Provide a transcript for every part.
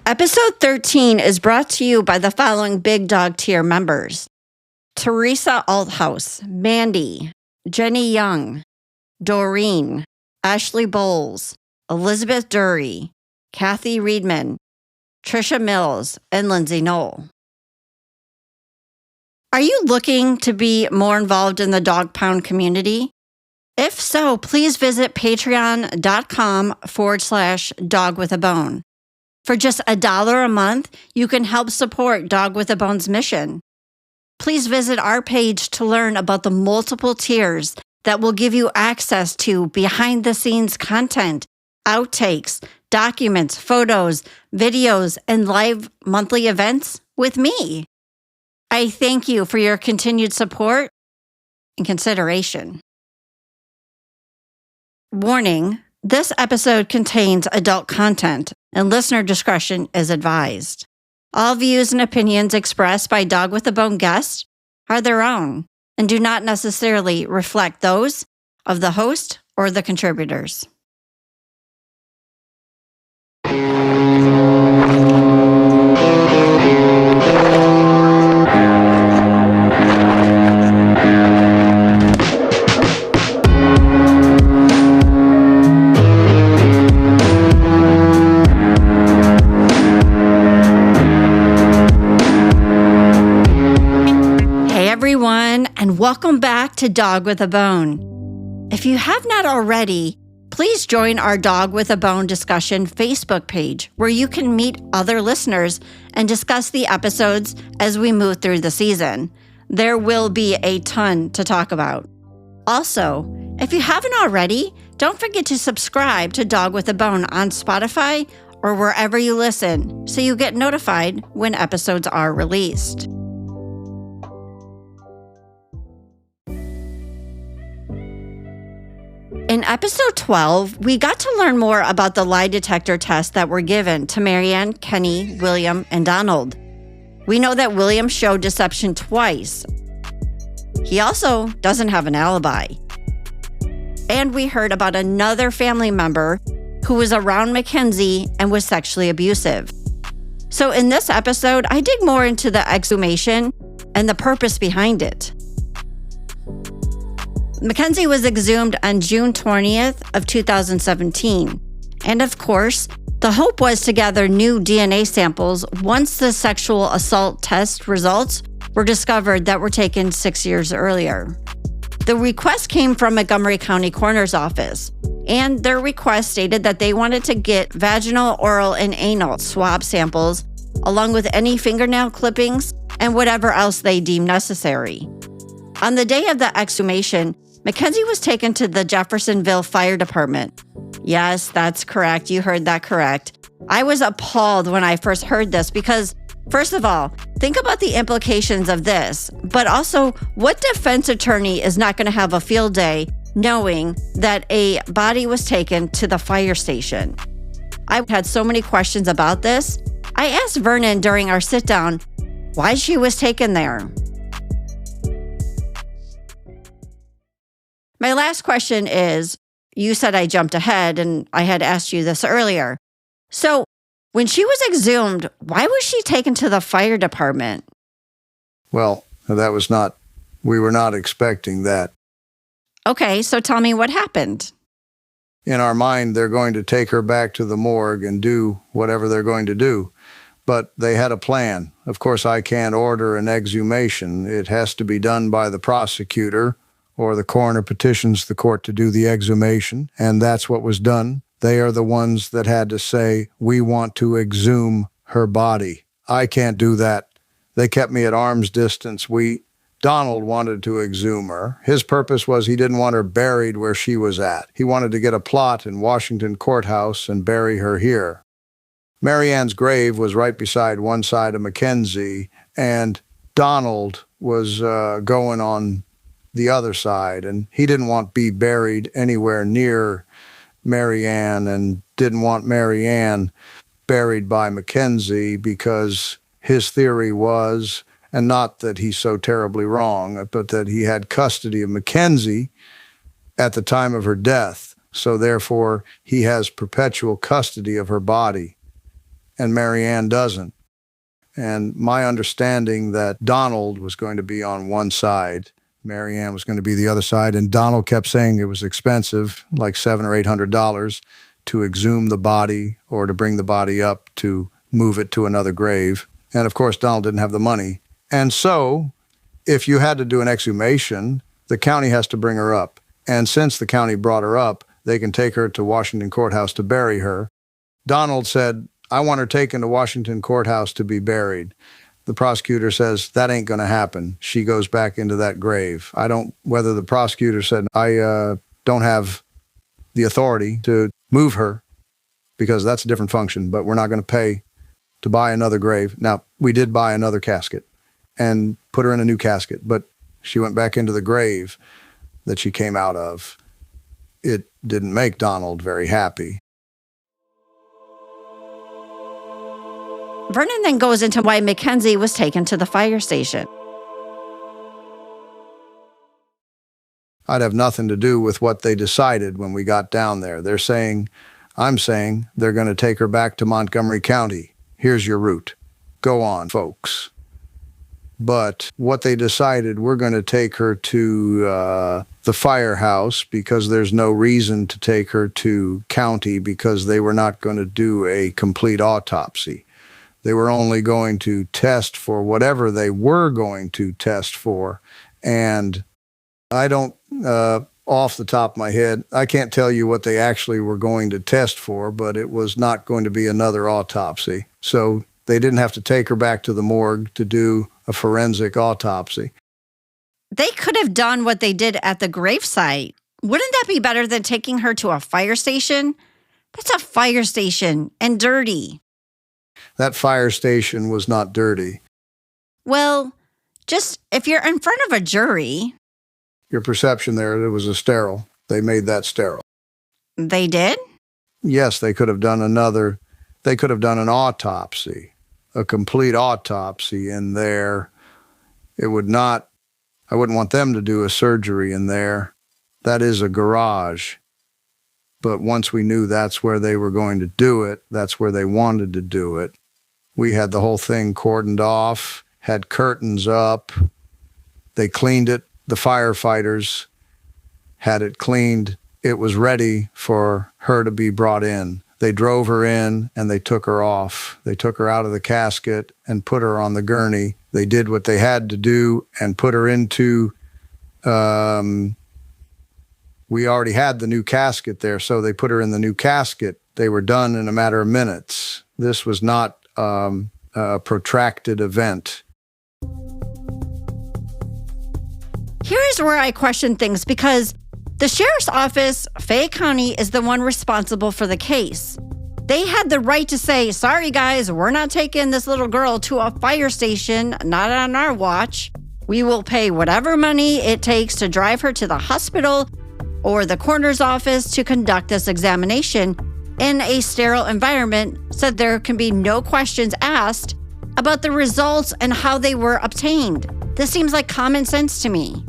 Episode 13 is brought to you by the following Big Dog tier members: Teresa Althouse, Mandy, Jenny Young, Doreen, Ashley Bowles, Elizabeth Dury, Kathy Reedman, Trisha Mills, and Lindsay Knoll. Are you looking to be more involved in the Dog Pound community? If so, please visit patreon.com/dogwithabone. For just $1 a month, you can help support Dog with a Bone's mission. Please visit our page to learn about the multiple tiers that will give you access to behind-the-scenes content, outtakes, documents, photos, videos, and live monthly events with me. I thank you for your continued support and consideration. Warning: this episode contains adult content and listener discretion is advised. All views and opinions expressed by Dog with a Bone guests are their own and do not necessarily reflect those of the host or the contributors. And welcome back to Dog with a Bone. If you have not already, please join our Dog with a Bone discussion Facebook page, where you can meet other listeners and discuss the episodes as we move through the season. There will be a ton to talk about. Also, if you haven't already, don't forget to subscribe to Dog with a Bone on Spotify or wherever you listen, so you get notified when episodes are released. In episode 12, we got to learn more about the lie detector tests that were given to Marianne, Kenny, William, and Donald. We know that William showed deception twice. He also doesn't have an alibi. And we heard about another family member who was around Mackenzie and was sexually abusive. So in this episode, I dig more into the exhumation and the purpose behind it. Mackenzie was exhumed on June 20th of 2017. And of course, the hope was to gather new DNA samples once the sexual assault test results were discovered that were taken 6 years earlier. The request came from Montgomery County Coroner's Office, and their request stated that they wanted to get vaginal, oral, and anal swab samples, along with any fingernail clippings and whatever else they deemed necessary. On the day of the exhumation, Mackenzie was taken to the Jeffersonville Fire Department. Yes, that's correct. You heard that correct. I was appalled when I first heard this because, first of all, think about the implications of this, but also, what defense attorney is not going to have a field day knowing that a body was taken to the fire station? I had so many questions about this. I asked Vernon during our sit-down why she was taken there. My last question is, you said I jumped ahead and I had asked you this earlier. So when she was exhumed, why was she taken to the fire department? Well, we were not expecting that. Okay, so tell me what happened. In our mind, they're going to take her back to the morgue and do whatever they're going to do. But they had a plan. Of course, I can't order an exhumation. It has to be done by the prosecutor, or the coroner petitions the court to do the exhumation, and that's what was done. They are the ones that had to say, we want to exhume her body. I can't do that. They kept me at arm's distance. Donald wanted to exhume her. His purpose was he didn't want her buried where she was at. He wanted to get a plot in Washington Courthouse and bury her here. Marianne's grave was right beside one side of Mackenzie, and Donald was going on the other side, and he didn't want to be buried anywhere near Marianne and didn't want Marianne buried by Mackenzie because his theory was, and not that he's so terribly wrong, but that he had custody of Mackenzie at the time of her death. So therefore, he has perpetual custody of her body. and Mary Ann doesn't. And my understanding that Donald was going to be on one side, Mary Ann was going to be the other side, and Donald kept saying it was expensive, like $700 or $800, to exhume the body or to bring the body up to move it to another grave. And of course, Donald didn't have the money. And so, if you had to do an exhumation, the county has to bring her up. And since the county brought her up, they can take her to Washington Courthouse to bury her. Donald said, I want her taken to Washington Courthouse to be buried. The prosecutor says, that ain't going to happen. She goes back into that grave. Whether the prosecutor said, I don't have the authority to move her because that's a different function, but we're not going to pay to buy another grave. Now, we did buy another casket and put her in a new casket, but she went back into the grave that she came out of. It didn't make Donald very happy. Vernon then goes into why Mackenzie was taken to the fire station. I'd have nothing to do with what they decided when we got down there. I'm saying they're going to take her back to Montgomery County. Here's your route. Go on, folks. But what they decided, we're going to take her to the firehouse because there's no reason to take her to county because they were not going to do a complete autopsy. They were only going to test for whatever they were going to test for. And I don't, off the top of my head, I can't tell you what they actually were going to test for, but it was not going to be another autopsy. So they didn't have to take her back to the morgue to do a forensic autopsy. They could have done what they did at the gravesite. Wouldn't that be better than taking her to a fire station? That's a fire station and dirty. That fire station was not dirty. Well, just if you're in front of a jury. Your perception there, it was a sterile. They made that sterile. They did? Yes, they could have done an autopsy, a complete autopsy in there. I wouldn't want them to do a surgery in there. That is a garage. But once we knew that's where they were going to do it, that's where they wanted to do it, we had the whole thing cordoned off, had curtains up. They cleaned it. The firefighters had it cleaned. It was ready for her to be brought in. They drove her in and they took her off. They took her out of the casket and put her on the gurney. They did what they had to do and put her into, we already had the new casket there, so they put her in the new casket. They were done in a matter of minutes. This was not a protracted event. Here's where I question things because the sheriff's office, Fayette County, is the one responsible for the case. They had the right to say, sorry guys, we're not taking this little girl to a fire station, not on our watch. We will pay whatever money it takes to drive her to the hospital or the coroner's office to conduct this examination in a sterile environment so there can be no questions asked about the results and how they were obtained. This seems like common sense to me.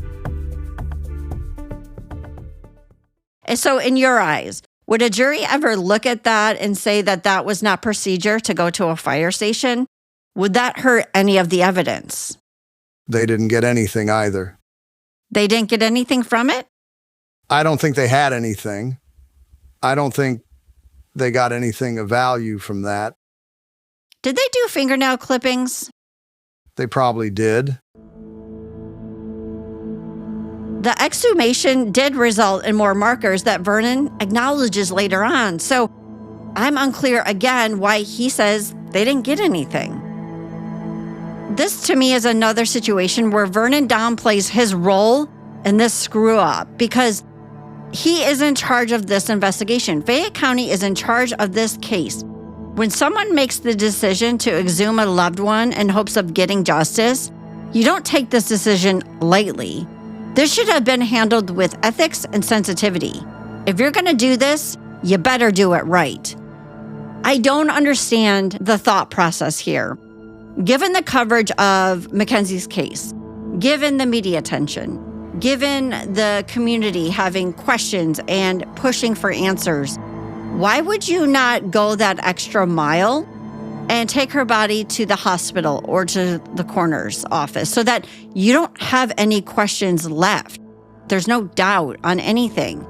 And so in your eyes, would a jury ever look at that and say that that was not procedure to go to a fire station? Would that hurt any of the evidence? They didn't get anything either. They didn't get anything from it? I don't think they had anything. I don't think they got anything of value from that. Did they do fingernail clippings? They probably did. The exhumation did result in more markers that Vernon acknowledges later on. So I'm unclear again why he says they didn't get anything. This to me is another situation where Vernon downplays his role in this screw up because he is in charge of this investigation. Fayette County is in charge of this case. When someone makes the decision to exhume a loved one in hopes of getting justice, you don't take this decision lightly. This should have been handled with ethics and sensitivity. If you're going to do this, you better do it right. I don't understand the thought process here. Given the coverage of Mackenzie's case, given the media attention, given the community having questions and pushing for answers, why would you not go that extra mile and take her body to the hospital or to the coroner's office so that you don't have any questions left. There's no doubt on anything.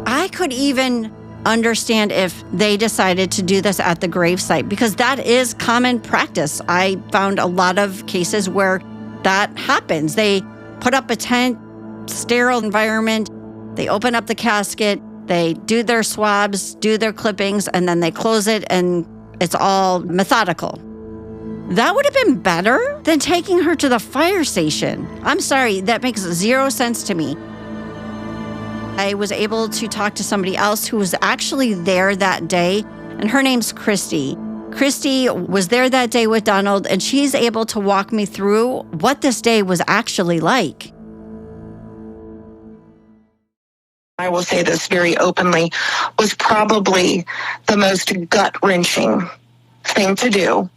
I could even understand if they decided to do this at the gravesite because that is common practice. I found a lot of cases where that happens. They put up a tent, sterile environment, they open up the casket, they do their swabs, do their clippings, and then they close it and it's all methodical. That would have been better than taking her to the fire station. I'm sorry, that makes zero sense to me. I was able to talk to somebody else who was actually there that day, and her name's Christy. Christy was there that day with Donald, and she's able to walk me through what this day was actually like. I will say this very openly, was probably the most gut-wrenching thing to do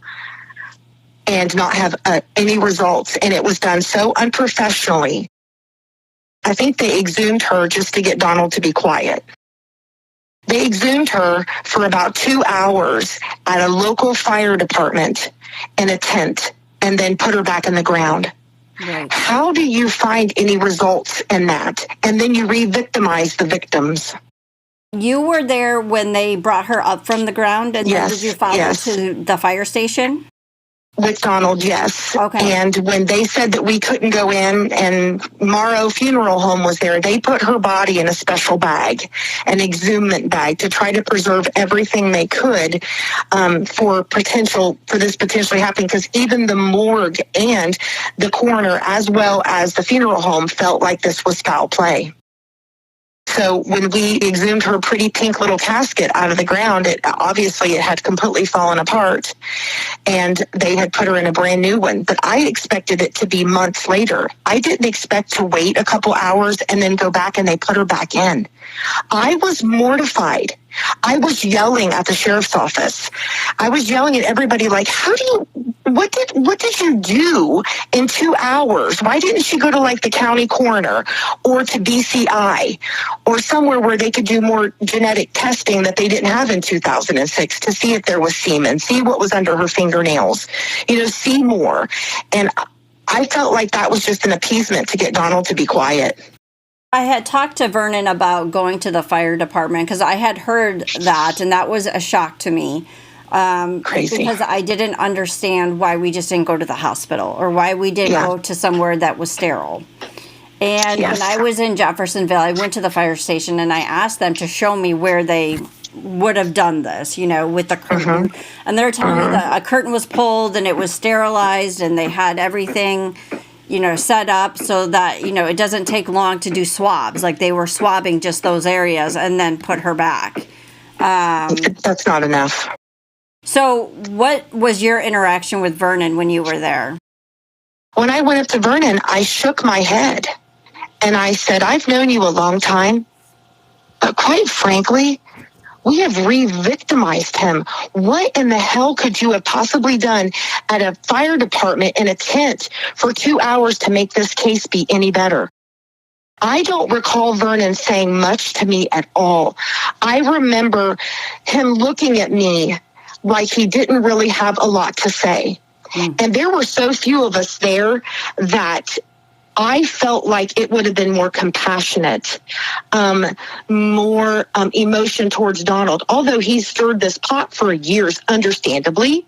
and not have any results. And it was done so unprofessionally. I think they exhumed her just to get Donald to be quiet. They exhumed her for about 2 hours at a local fire department in a tent and then put her back in the ground. Right. How do you find any results in that? And then you re-victimize the victims. You were there when they brought her up from the ground, and Yes, then did you follow yes. to the fire station? With Donald, yes. Okay. And when they said that we couldn't go in, and Morrow Funeral Home was there, they put her body in a special bag, an exhumation bag, to try to preserve everything they could for this potentially happening. Because even the morgue and the coroner, as well as the funeral home, felt like this was foul play. So when we exhumed her pretty pink little casket out of the ground, it had completely fallen apart, and they had put her in a brand new one. But I expected it to be months later. I didn't expect to wait a couple hours and then go back and they put her back in. I was mortified. I was yelling at the sheriff's office. I was yelling at everybody like, what did you do in 2 hours? Why didn't she go to like the county coroner or to BCI or somewhere where they could do more genetic testing that they didn't have in 2006 to see if there was semen, see what was under her fingernails, see more. And I felt like that was just an appeasement to get Donald to be quiet. I had talked to Vernon about going to the fire department because I had heard that, and that was a shock to me. Crazy. Because I didn't understand why we just didn't go to the hospital or why we didn't go to somewhere that was sterile. And Yes. when I was in Jeffersonville, I went to the fire station and I asked them to show me where they would have done this, with the curtain. And they're telling me that a curtain was pulled and it was sterilized and they had everything set up so that, it doesn't take long to do swabs. Like they were swabbing just those areas and then put her back. That's not enough. So what was your interaction with Vernon when you were there? When I went up to Vernon, I shook my head and I said, I've known you a long time, but quite frankly, we have re-victimized him. What in the hell could you have possibly done at a fire department in a tent for 2 hours to make this case be any better? I don't recall Vernon saying much to me at all. I remember him looking at me like he didn't really have a lot to say. And there were so few of us there that I felt like it would have been more compassionate, more emotion towards Donald. Although he stirred this pot for years, understandably,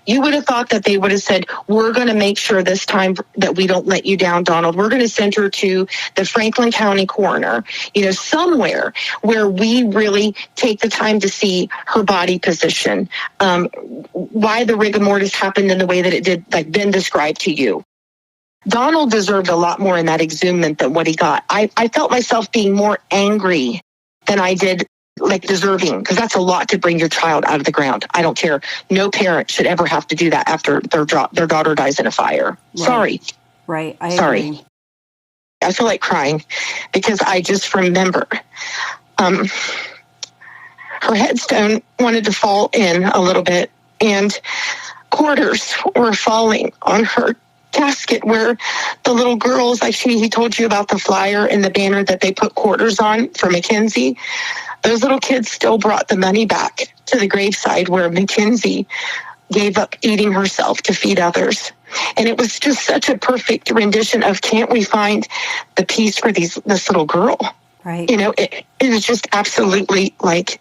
you would have thought that they would have said, we're going to make sure this time that we don't let you down, Donald. We're going to send her to the Franklin County coroner, somewhere where we really take the time to see her body position, why the rigor mortis happened in the way that it did, like Ben described to you. Donald deserved a lot more in that exhumation than what he got. I felt myself being more angry than I did deserving, because that's a lot to bring your child out of the ground. I don't care. No parent should ever have to do that after their daughter dies in a fire. Right. Sorry. Right. Sorry. Agree. I feel like crying because I just remember her headstone wanted to fall in a little bit and quarters were falling on her casket where the little girls, like he told you about the flyer and the banner that they put quarters on for Mackenzie. Those little kids still brought the money back to the graveside where Mackenzie gave up eating herself to feed others. And it was just such a perfect rendition of, can't we find the peace for this little girl? Right. It was just absolutely like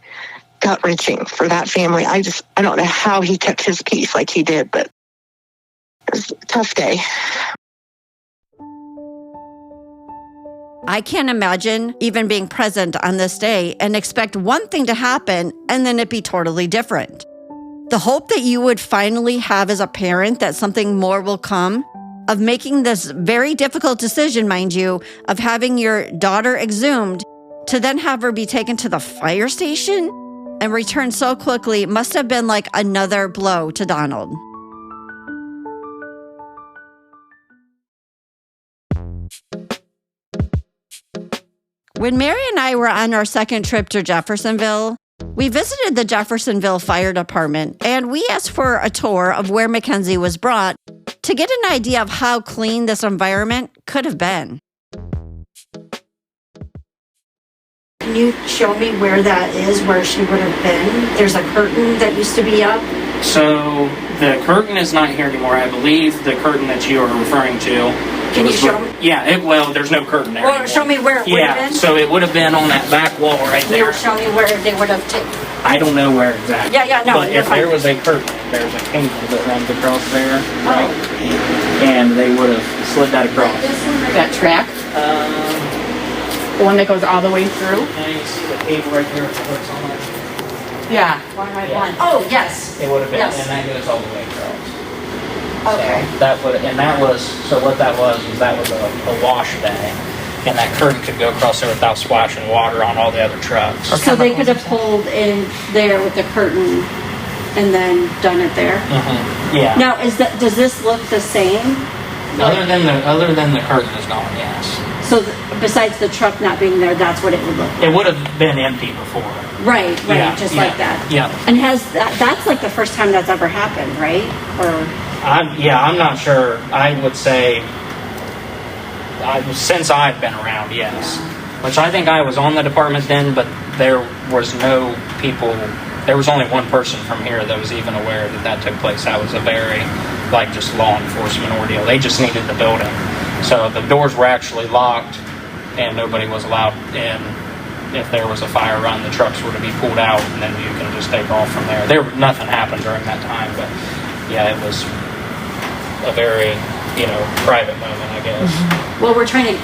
gut-wrenching for that family. I don't know how he kept his peace like he did, but it was a tough day. I can't imagine even being present on this day and expect one thing to happen and then it be totally different. The hope that you would finally have as a parent that something more will come, of making this very difficult decision, mind you, of having your daughter exhumed to then have her be taken to the fire station and return so quickly must have been like another blow to Donald. When Mary and I were on our second trip to Jeffersonville, we visited the Jeffersonville Fire Department and we asked for a tour of where Mackenzie was brought to get an idea of how clean this environment could have been. Can you show me where that is, where she would have been? There's a curtain that used to be up. So the curtain is not here anymore. I believe the curtain that you are referring to. Can you show me? Yeah, there's no curtain there anymore. Show me where it would have been. So it would have been on that back wall right there. Show me where they would have taken. I don't know where exactly. No. But if there was a curtain, there's a cable that runs across there, right? And they would have slid that across. That track? The one that goes all the way through? And you see the cable right there with the hooks on it? Yeah. Yeah. Oh, yes. It would have been, Yes. and that goes all the way across. Okay. So what that was a wash bay, and that curtain could go across there without splashing water on all the other trucks. So they could have pulled in there with the curtain and then done it there? Mm-hmm. Yeah. Now, does this look the same? Other than the curtain is gone, yes. So besides the truck not being there, that's what it would look like? It would have been empty before. Right, Yeah, just yeah, like that. Yeah. And that's like the first time that's ever happened, right? I'm not sure. I would say, since I've been around, yes. Which I think I was on the department then, but there was no people. There was only one person from here that was even aware that took place. That was a very, just law enforcement ordeal. They just needed the building. So the doors were actually locked, and nobody was allowed in. If there was a fire run, the trucks were to be pulled out, and then you can just take off from there. Nothing happened during that time, but yeah, it was a very, private moment, I guess. Mm-hmm. Well, we're trying to,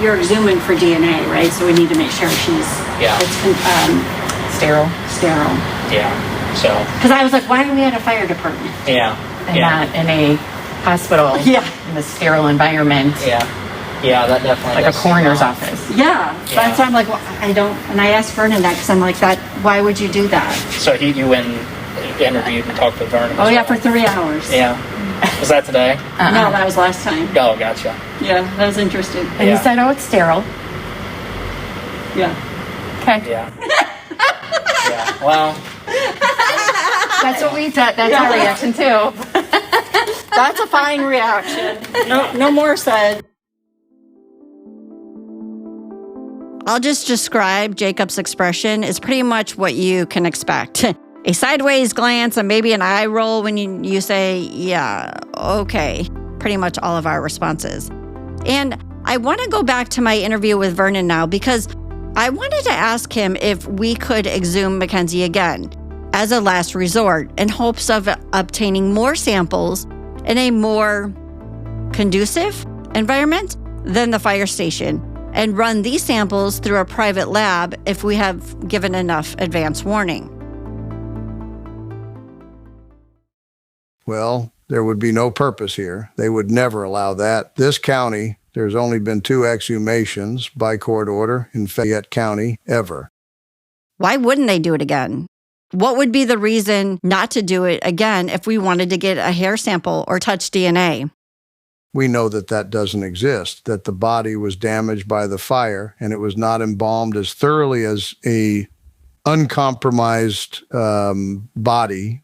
you're exhuming for DNA, right? So we need to make sure it's Sterile. Yeah, so. Because I was like, why are we at a fire department? Yeah. And not in a hospital. Yeah. In a sterile environment. Yeah, that definitely. Like a coroner's office. Yeah. That's why I'm like, well, I don't, and I asked Vernon that because I'm like, why would you do that? So you went and interviewed and talked with Vernon? Oh, yeah, for 3 hours. Yeah. Was that today? No, that was last time. Oh, gotcha. Yeah, that was interesting. And he said, it's sterile. Yeah. Okay. Yeah. Yeah. Well. That's what we said. That's our reaction too. That's a fine reaction. No more said. I'll just describe Jacob's expression is pretty much what you can expect. A sideways glance and maybe an eye roll when you say, yeah, okay. Pretty much all of our responses. And I want to go back to my interview with Vernon now because I wanted to ask him if we could exhume Mackenzie again as a last resort in hopes of obtaining more samples in a more conducive environment than the fire station and run these samples through a private lab if we have given enough advance warning. Well, there would be no purpose here. They would never allow that. This county, there's only been 2 exhumations by court order in Fayette County ever. Why wouldn't they do it again? What would be the reason not to do it again if we wanted to get a hair sample or touch DNA? We know that doesn't exist, that the body was damaged by the fire and it was not embalmed as thoroughly as a uncompromised body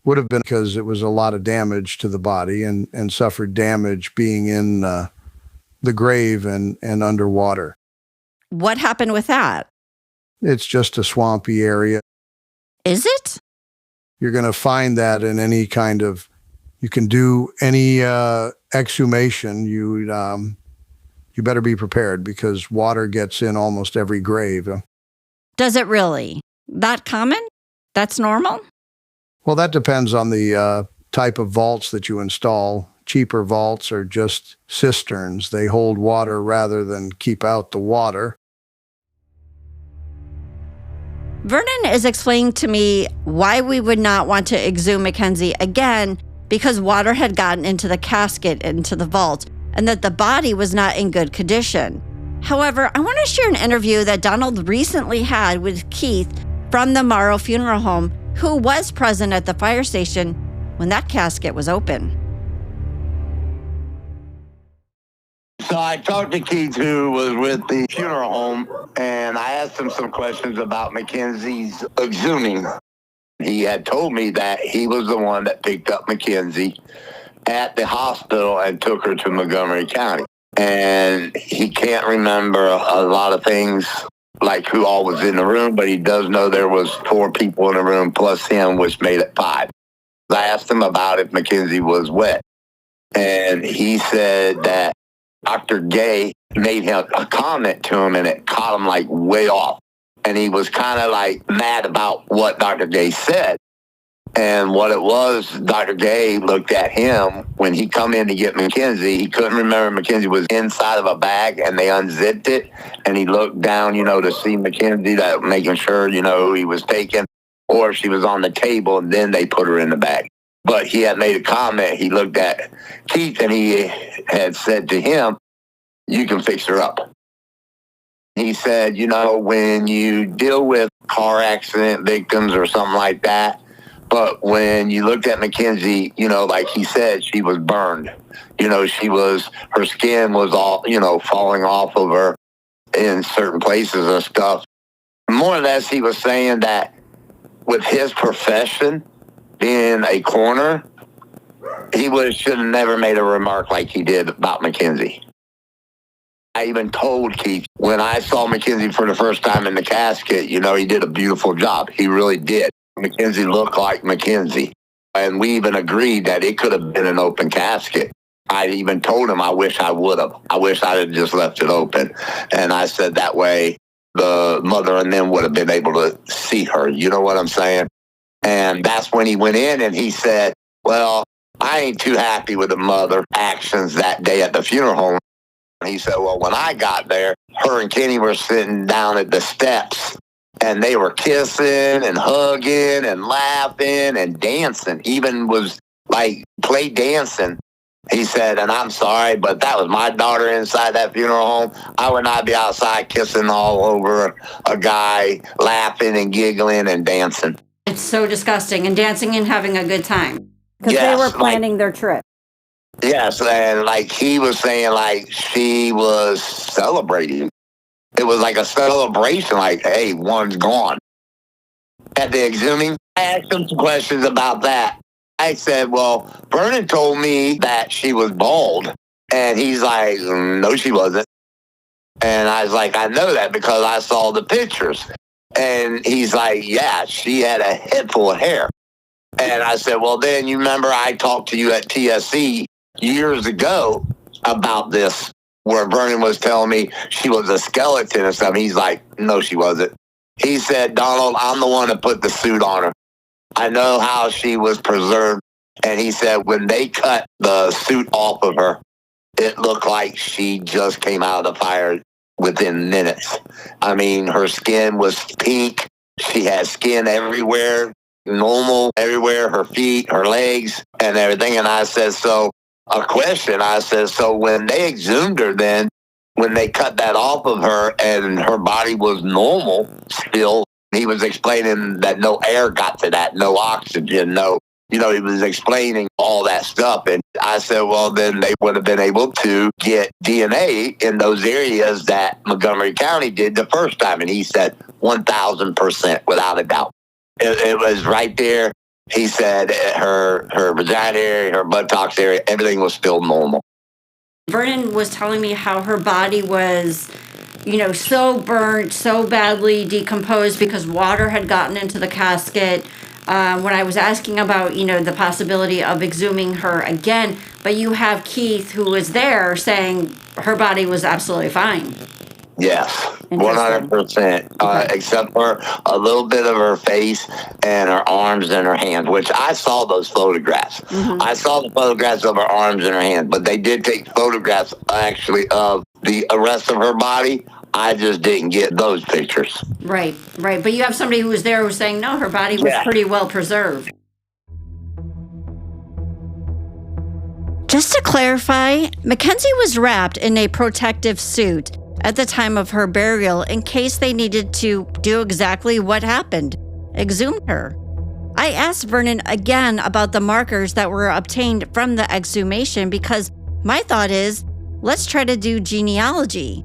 would have been, because it was a lot of damage to the body and suffered damage being in the grave and underwater. What happened with that? It's just a swampy area. Is it? You're going to find that in any kind of, you can do any exhumation. You better be prepared because water gets in almost every grave. Does it really? That common? That's normal? Well, that depends on the type of vaults that you install. Cheaper vaults are just cisterns. They hold water rather than keep out the water. Vernon is explaining to me why we would not want to exhume Mackenzie again because water had gotten into the casket, into the vault, and that the body was not in good condition. However, I want to share an interview that Donald recently had with Keith from the Morrow Funeral Home, who was present at the fire station when that casket was open. So I talked to Keith, who was with the funeral home, and I asked him some questions about Mackenzie's exhuming. He had told me that he was the one that picked up Mackenzie at the hospital and took her to Montgomery County. And he can't remember a lot of things, like who all was in the room, but he does know there was 4 people in the room plus him, which made it 5. I asked him about if Mackenzie was wet, and he said that Dr. Gay made him a comment to him, and it caught him like way off. And he was kind of like mad about what Dr. Gay said. And what it was, Dr. Gay looked at him when he come in to get Mackenzie. He couldn't remember Mackenzie was inside of a bag, and they unzipped it. And he looked down, to see Mackenzie, that making sure, who he was taking, or if she was on the table, and then they put her in the bag. But he had made a comment. He looked at Keith, and he had said to him, "You can fix her up." He said, when you deal with car accident victims or something like that, but when you looked at Mackenzie, like he said, she was burned. Her skin was all, falling off of her in certain places and stuff. More or less, he was saying that with his profession, being a coroner, he should have never made a remark like he did about Mackenzie. I even told Keith, when I saw Mackenzie for the first time in the casket, he did a beautiful job. He really did. Mackenzie looked like Mackenzie. And we even agreed that it could have been an open casket. I even told him I wish I would have. I wish I had just left it open. And I said that way the mother and them would have been able to see her. You know what I'm saying? And that's when he went in and he said, well, I ain't too happy with the mother actions that day at the funeral home. He said, well, when I got there, her and Kenny were sitting down at the steps and they were kissing and hugging and laughing and dancing, even was like play dancing. He said, and I'm sorry, but that was my daughter inside that funeral home. I would not be outside kissing all over a guy, laughing and giggling and dancing. It's so disgusting, and dancing and having a good time. Because Yes, they were planning their trip. Yes, and like he was saying, like she was celebrating. It was like a celebration, like, hey, one's gone. At the exhuming, I asked him some questions about that. I said, well, Vernon told me that she was bald. And he's like, no, she wasn't. And I was like, I know that because I saw the pictures. And he's like, yeah, she had a head full of hair. And I said, well, then you remember I talked to you at TSC years ago about this, where Vernon was telling me she was a skeleton or something. He's like, no, she wasn't. He said, Donald, I'm the one that put the suit on her. I know how she was preserved. And he said, when they cut the suit off of her, it looked like she just came out of the fire within minutes. I mean, her skin was pink. She had skin everywhere, normal everywhere, her feet, her legs, and everything. And I said, so when they exhumed her then, when they cut that off of her and her body was normal still, he was explaining that no air got to that, no oxygen, he was explaining all that stuff. And I said, well, then they would have been able to get DNA in those areas that Montgomery County did the first time. And he said 1,000% without a doubt. It was right there. He said her vagina area, her buttocks area, everything was still normal. Vernon was telling me how her body was, so burnt, so badly decomposed because water had gotten into the casket. when I was asking about, the possibility of exhuming her again, but you have Keith, who was there, saying her body was absolutely fine. Yes, 100%, except for a little bit of her face and her arms and her hands, which I saw those photographs. Mm-hmm. I saw the photographs of her arms and her hands, but they did take photographs, actually, of the rest of her body. I just didn't get those pictures. Right. But you have somebody who was there who was saying, no, her body was pretty well preserved. Just to clarify, Mackenzie was wrapped in a protective suit at the time of her burial in case they needed to do exactly what happened, exhume her. I asked Vernon again about the markers that were obtained from the exhumation because my thought is, let's try to do genealogy.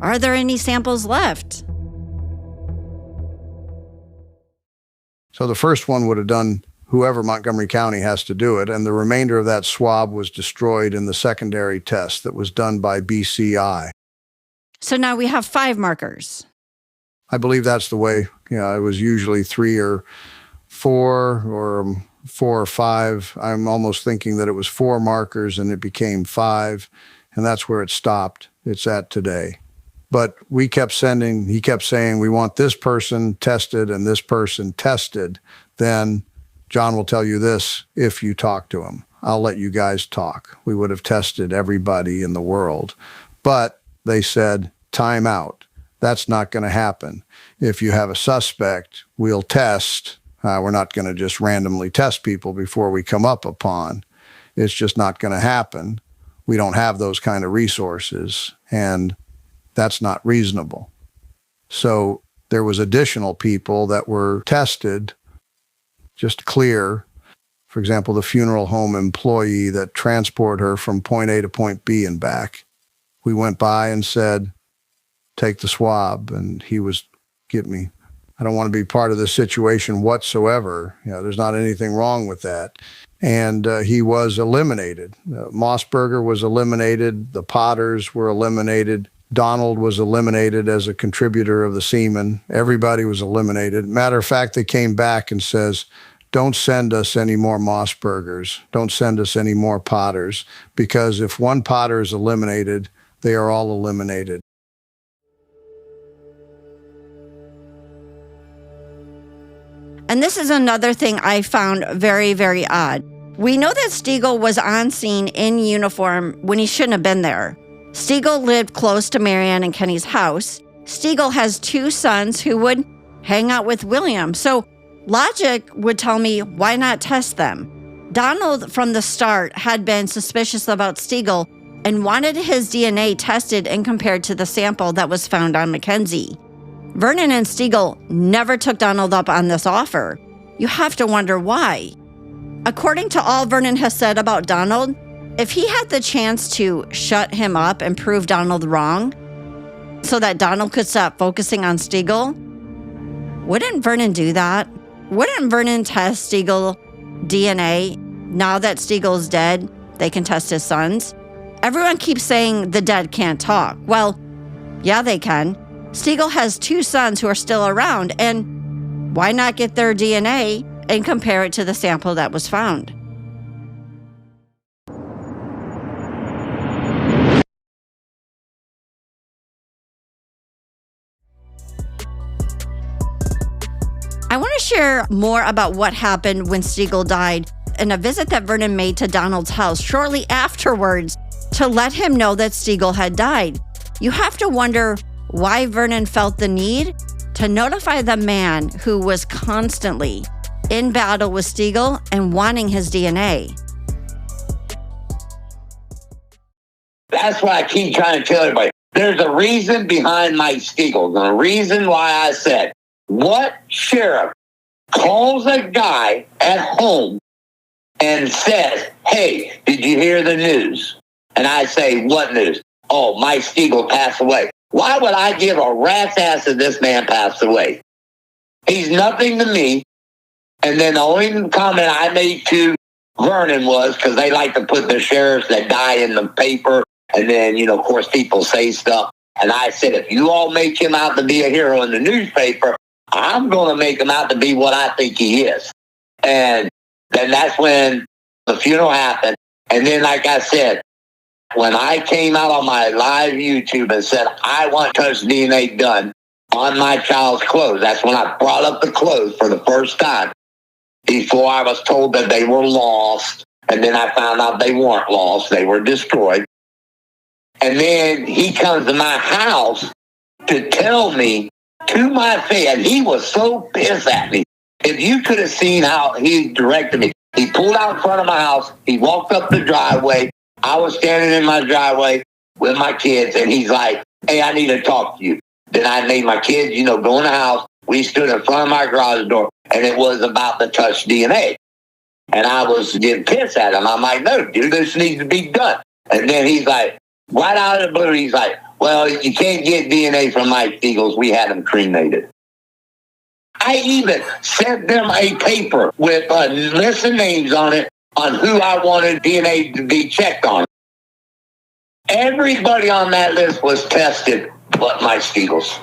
Are there any samples left? So the first one would have done whoever Montgomery County has to do it, and the remainder of that swab was destroyed in the secondary test that was done by BCI. So now we have 5 markers. I believe that's the way. It was usually 3 or 4 or 4 or 5. I'm almost thinking that it was 4 markers and it became 5, and that's where it stopped. It's at today. But he kept saying, we want this person tested and this person tested. Then John will tell you this if you talk to him. I'll let you guys talk. We would have tested everybody in the world. But they said, time out. That's not going to happen. If you have a suspect, we'll test. We're not going to just randomly test people before we come up upon. It's just not going to happen. We don't have those kind of resources, and that's not reasonable. So there was additional people that were tested, just clear. For example, the funeral home employee that transported her from point A to point B and back. We went by and said, take the swab, and he was, get me. I don't want to be part of this situation whatsoever. There's not anything wrong with that. And he was eliminated. Mossberger was eliminated. The Potters were eliminated. Donald was eliminated as a contributor of the semen. Everybody was eliminated. Matter of fact, they came back and says, don't send us any more Mossbergers. Don't send us any more Potters, because if one Potter is eliminated, they are all eliminated. And this is another thing I found very, very odd. We know that Stiegel was on scene in uniform when he shouldn't have been there. Stiegel lived close to Marianne and Kenny's house. Stiegel has 2 sons who would hang out with William. So logic would tell me, why not test them? Donald, from the start, had been suspicious about Stiegel and wanted his DNA tested and compared to the sample that was found on Mackenzie. Vernon and Stiegel never took Donald up on this offer. You have to wonder why. According to all Vernon has said about Donald, if he had the chance to shut him up and prove Donald wrong so that Donald could stop focusing on Stiegel, wouldn't Vernon do that? Wouldn't Vernon test Stiegel DNA? Now that Stiegel's dead, they can test his sons. Everyone keeps saying the dead can't talk. Well, yeah, they can. Stiegel has 2 sons who are still around, and why not get their DNA and compare it to the sample that was found? I want to share more about what happened when Stiegel died and a visit that Vernon made to Donald's house shortly afterwards to let him know that Stiegel had died. You have to wonder why Vernon felt the need to notify the man who was constantly in battle with Stiegel and wanting his DNA. That's why I keep trying to tell everybody. There's a reason behind Mike Stiegel. The reason why I said, what sheriff calls a guy at home and says, hey, did you hear the news? And I say, what news? Oh, Mike Stiegel passed away. Why would I give a rat's ass if this man passed away? He's nothing to me. And then the only comment I made to Vernon was, because they like to put the sheriffs that die in the paper, and then, of course, people say stuff. And I said, if you all make him out to be a hero in the newspaper, I'm going to make him out to be what I think he is. And then that's when the funeral happened. And then, like I said, when I came out on my live YouTube and said, I want touch DNA done on my child's clothes, that's when I brought up the clothes for the first time, before I was told that they were lost. And then I found out they weren't lost. They were destroyed. And then he comes to my house to tell me to my face, and he was so pissed at me. If you could have seen how he directed me, he pulled out in front of my house. He walked up the driveway. I was standing in my driveway with my kids, and he's like, hey, I need to talk to you. Then I made my kids, go in the house. We stood in front of my garage door, and it was about the touch DNA. And I was getting pissed at him. I'm like, no, dude, this needs to be done. And then he's like, right out of the blue, he's like, well, you can't get DNA from Mike Eagles. We had him cremated. I even sent them a paper with a list of names on it on who I wanted DNA to be checked on. Everybody on that list was tested but Mike Eagles.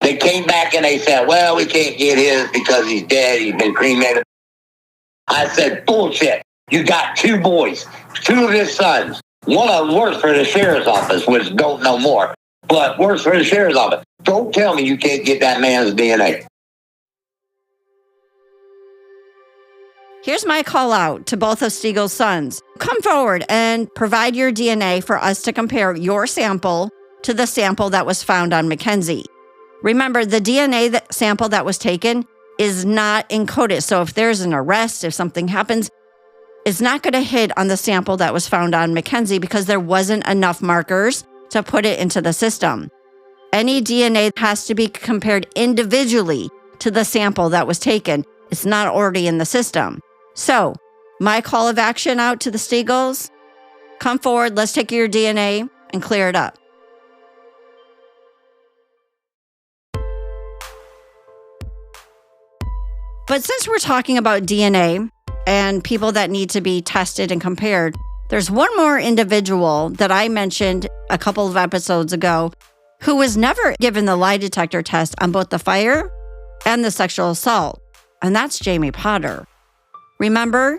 They came back and they said, well, we can't get his because he's dead. He's been cremated. I said, bullshit. You got two boys, two of his sons. One of them works for the sheriff's office, which don't know more, but works for the sheriff's office. Don't tell me you can't get that man's DNA. Here's my call out to both of Stiegel's sons. Come forward and provide your DNA for us to compare your sample to the sample that was found on Mackenzie. Remember, the DNA sample that was taken is not encoded. So if there's an arrest, if something happens, it's not going to hit on the sample that was found on Mackenzie because there wasn't enough markers to put it into the system. Any DNA has to be compared individually to the sample that was taken. It's not already in the system. So my call of action out to the Stiegels, come forward, let's take your DNA and clear it up. But since we're talking about DNA and people that need to be tested and compared, there's one more individual that I mentioned a couple of episodes ago who was never given the lie detector test on both the fire and the sexual assault, and that's Jamie Potter. Remember,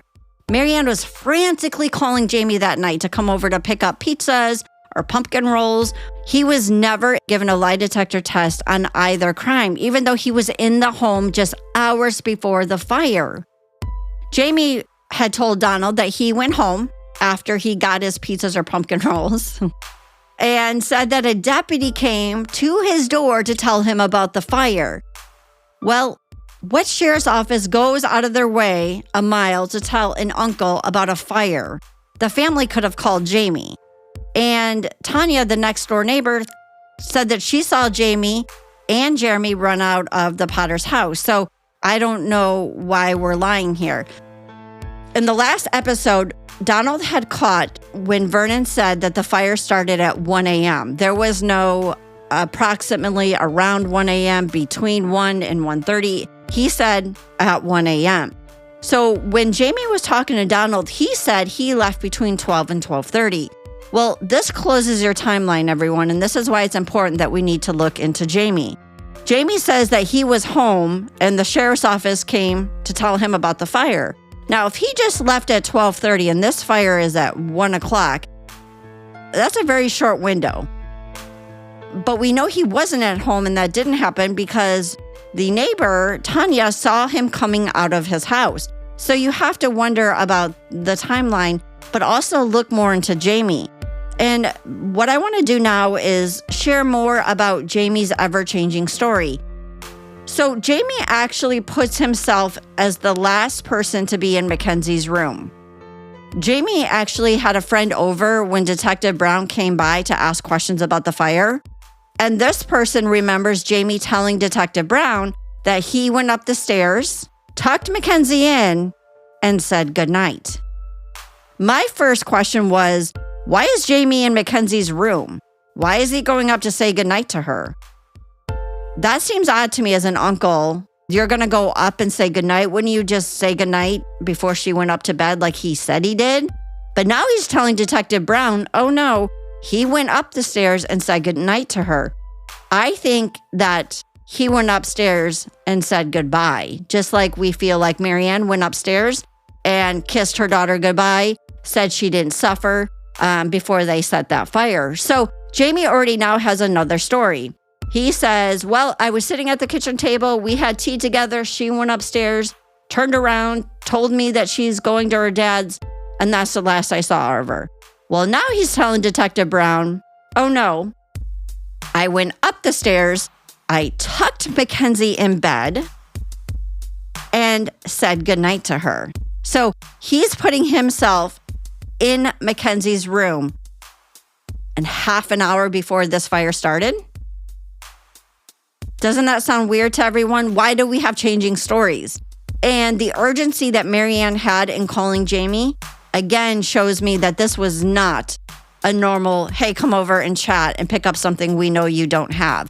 Marianne was frantically calling Jamie that night to come over to pick up pizzas or pumpkin rolls. He was never given a lie detector test on either crime, even though he was in the home just hours before the fire. Jamie had told Donald that he went home after he got his pizzas or pumpkin rolls and said that a deputy came to his door to tell him about the fire. Well, what sheriff's office goes out of their way a mile to tell an uncle about a fire? The family could have called Jamie. And Tanya, the next door neighbor, said that she saw Jamie and Jeremy run out of the Potter's house. So I don't know why we're lying here. In the last episode, Donald had caught when Vernon said that the fire started at 1 a.m. There was no approximately around 1 a.m., between 1 and 1:30. He said at 1 a.m. So when Jamie was talking to Donald, he said he left between 12 and 12:30. Well, this closes your timeline, everyone, and this is why it's important that we need to look into Jamie. Jamie says that he was home and the sheriff's office came to tell him about the fire. Now, if he just left at 12:30 and this fire is at 1 o'clock, that's a very short window. But we know he wasn't at home and that didn't happen because the neighbor, Tanya, saw him coming out of his house. So you have to wonder about the timeline, but also look more into Jamie. And what I want to do now is share more about Jamie's ever-changing story. So Jamie actually puts himself as the last person to be in Mackenzie's room. Jamie actually had a friend over when Detective Brown came by to ask questions about the fire. And this person remembers Jamie telling Detective Brown that he went up the stairs, tucked Mackenzie in, and said goodnight. My first question was, why is Jamie in Mackenzie's room? Why is he going up to say goodnight to her? That seems odd to me as an uncle. You're going to go up and say goodnight. Wouldn't you just say goodnight before she went up to bed like he said he did? But now he's telling Detective Brown, oh no, he went up the stairs and said goodnight to her. I think that he went upstairs and said goodbye, just like we feel like Marianne went upstairs and kissed her daughter goodbye, said she didn't suffer before they set that fire. So Jamie already now has another story. He says, well, I was sitting at the kitchen table. We had tea together. She went upstairs, turned around, told me that she's going to her dad's, and that's the last I saw of her. Well, now he's telling Detective Brown, oh no, I went up the stairs, I tucked Mackenzie in bed, and said goodnight to her. So he's putting himself in Mackenzie's room. And half an hour before this fire started? Doesn't that sound weird to everyone? Why do we have changing stories? And the urgency that Marianne had in calling Jamie, again, shows me that this was not a normal, hey, come over and chat and pick up something we know you don't have.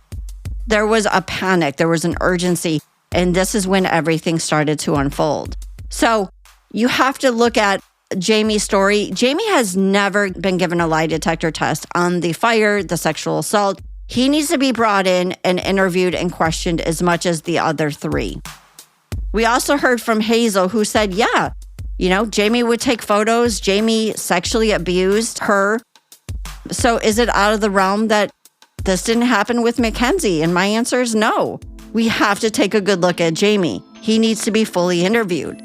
There was a panic, there was an urgency, and this is when everything started to unfold. So you have to look at Jamie's story. Jamie has never been given a lie detector test on the fire, the sexual assault. He needs to be brought in and interviewed and questioned as much as the other three. We also heard from Hazel, who said, yeah, Jamie would take photos. Jamie sexually abused her. So is it out of the realm that this didn't happen with Mackenzie? And my answer is no. We have to take a good look at Jamie. He needs to be fully interviewed.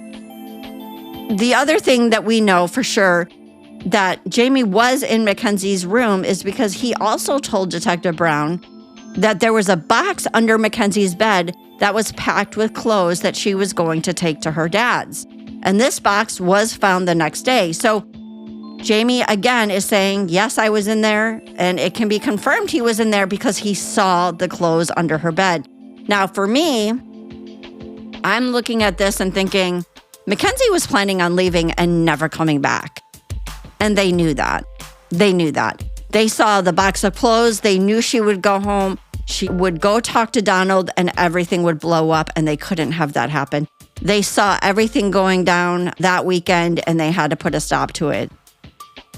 The other thing that we know for sure that Jamie was in Mackenzie's room is because he also told Detective Brown that there was a box under Mackenzie's bed that was packed with clothes that she was going to take to her dad's. And this box was found the next day. So Jamie, again, is saying, yes, I was in there, and it can be confirmed he was in there because he saw the clothes under her bed. Now, for me, I'm looking at this and thinking, Mackenzie was planning on leaving and never coming back. And they knew that. They saw the box of clothes. They knew she would go home. She would go talk to Donald and everything would blow up, and they couldn't have that happen. They saw everything going down that weekend and they had to put a stop to it.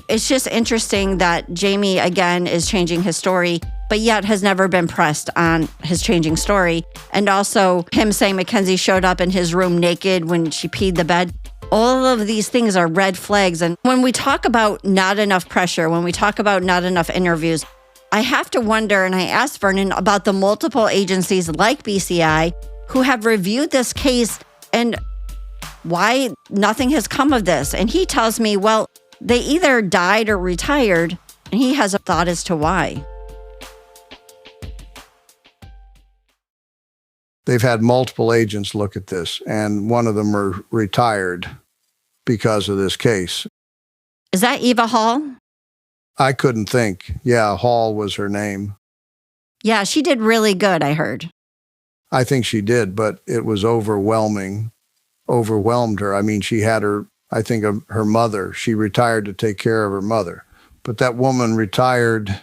It's just interesting that Jamie, again, is changing his story, but yet has never been pressed on his changing story. And also him saying Mackenzie showed up in his room naked when she peed the bed. All of these things are red flags. And when we talk about not enough pressure, when we talk about not enough interviews, I have to wonder, and I asked Vernon about the multiple agencies like BCI who have reviewed this case and why nothing has come of this. And he tells me, well, they either died or retired, and he has a thought as to why. They've had multiple agents look at this, and one of them are retired because of this case. Is that Eva Hall? I couldn't think. Yeah, Hall was her name. Yeah, she did really good, I heard. I think she did, but it was overwhelmed her. I mean, she had her mother. She retired to take care of her mother. But that woman retired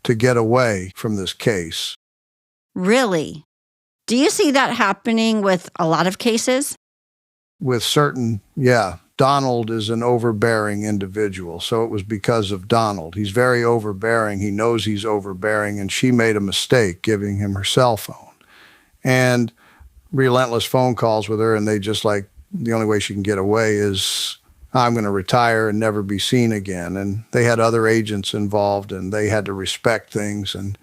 to get away from this case. Really? Do you see that happening with a lot of cases? With certain, yeah. Donald is an overbearing individual, so it was because of Donald. He's very overbearing. He knows he's overbearing, and she made a mistake giving him her cell phone. And relentless phone calls with her, and they just like, the only way she can get away is, I'm going to retire and never be seen again. And they had other agents involved, and they had to respect things. And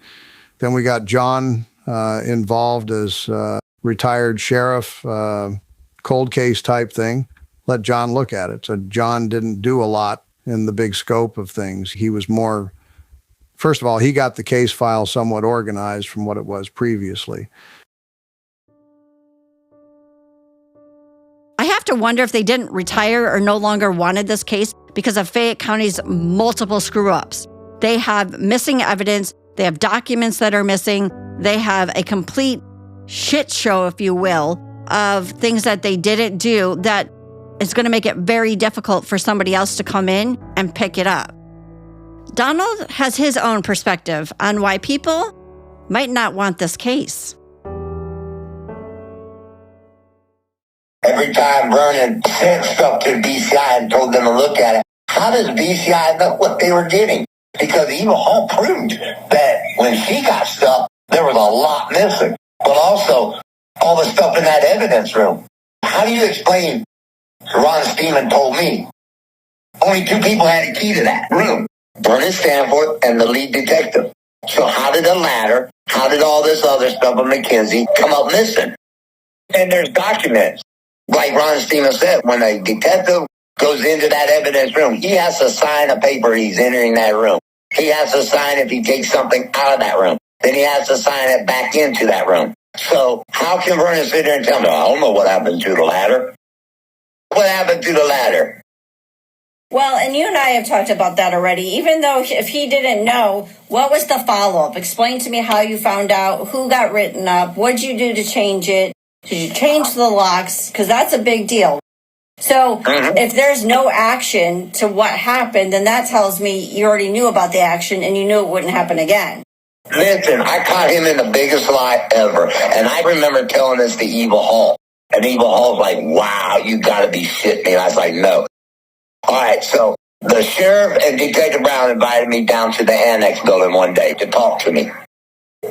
then we got John involved as retired sheriff, cold case type thing. Let John look at it. So John didn't do a lot in the big scope of things. He was more, first of all, he got the case file somewhat organized from what it was previously. I have to wonder if they didn't retire or no longer wanted this case because of Fayette County's multiple screw-ups. They have missing evidence. They have documents that are missing. They have a complete shit show, if you will, of things that they didn't do that is going to make it very difficult for somebody else to come in and pick it up. Donald has his own perspective on why people might not want this case. Every time Vernon sent stuff to BCI and told them to look at it, how does BCI know what they were getting? Because Eva Hall proved that when she got stuff, there was a lot missing. but also all the stuff in that evidence room. How do you explain? Ron Steeman told me only two people had a key to that room, Vernon Stanford and the lead detective. So how did the ladder, how did all this other stuff of Mackenzie come up missing? And there's documents. Like Ron Steeman said, when a detective goes into that evidence room, he has to sign a paper he's entering that room. He has to sign if he takes something out of that room. Then he has to sign it back into that room. So how can Vernon sit there and tell me, I don't know what happened to the ladder? What happened to the ladder? Well, and you and I have talked about that already. Even though if he didn't know, what was the follow-up? Explain to me how you found out, who got written up, what did you do to change it? Did you change the locks? Because that's a big deal. So if there's no action to what happened, then that tells me you already knew about the action and you knew it wouldn't happen again. Listen, I caught him in the biggest lie ever. And I remember telling this to Evil Hall. And Evil Hall's like, wow, you got to be shitting me. And I was like, no. All right, so the sheriff and Detective Brown invited me down to the annex building one day to talk to me.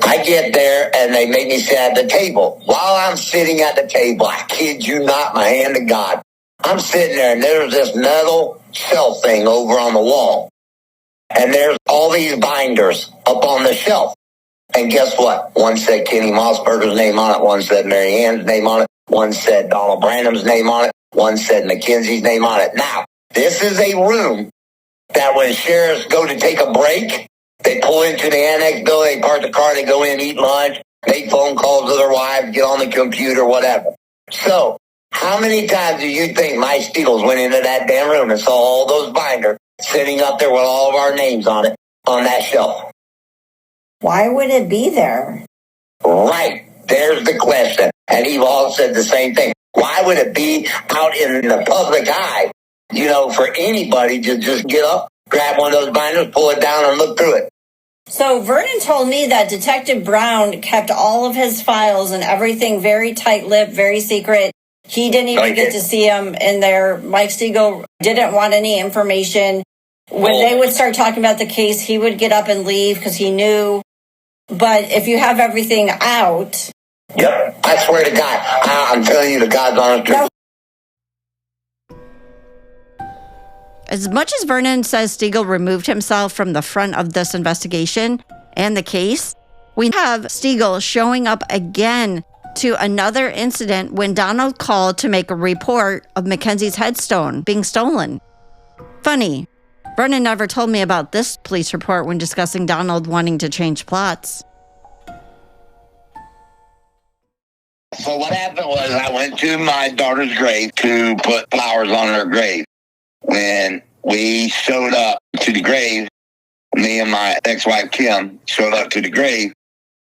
I get there, and they make me sit at the table. While I'm sitting at the table, I kid you not, my hand to God, I'm sitting there, and there's this metal shelf thing over on the wall. And there's all these binders up on the shelf. And guess what? One said Kenny Mossberger's name on it. One said Mary Ann's name on it. One said Donald Branham's name on it. One said Mackenzie's name on it. Now, this is a room that when sheriffs go to take a break, they pull into the annex building, they park the car, they go in, eat lunch, make phone calls to their wives, get on the computer, whatever. So, how many times do you think Mike Steagles went into that damn room and saw all those binders sitting up there with all of our names on it, on that shelf? Why would it be there? Right. There's the question. And Eve all said the same thing. Why would it be out in the public eye, for anybody to just get up, grab one of those binders, pull it down, and look through it? So Vernon told me that Detective Brown kept all of his files and everything very tight-lipped, very secret. He didn't even get to see him in there. Mike Steagles didn't want any information. When they would start talking about the case, he would get up and leave because he knew. But if you have everything out... Yep, I swear to God. I'm telling you the God's honest truth. As much as Vernon says Steagles removed himself from the front of this investigation and the case, we have Steagles showing up again to another incident when Donald called to make a report of Mackenzie's headstone being stolen. Funny, Vernon never told me about this police report when discussing Donald wanting to change plots. So what happened was I went to my daughter's grave to put flowers on her grave. When we showed up to the grave, me and my ex-wife Kim showed up to the grave,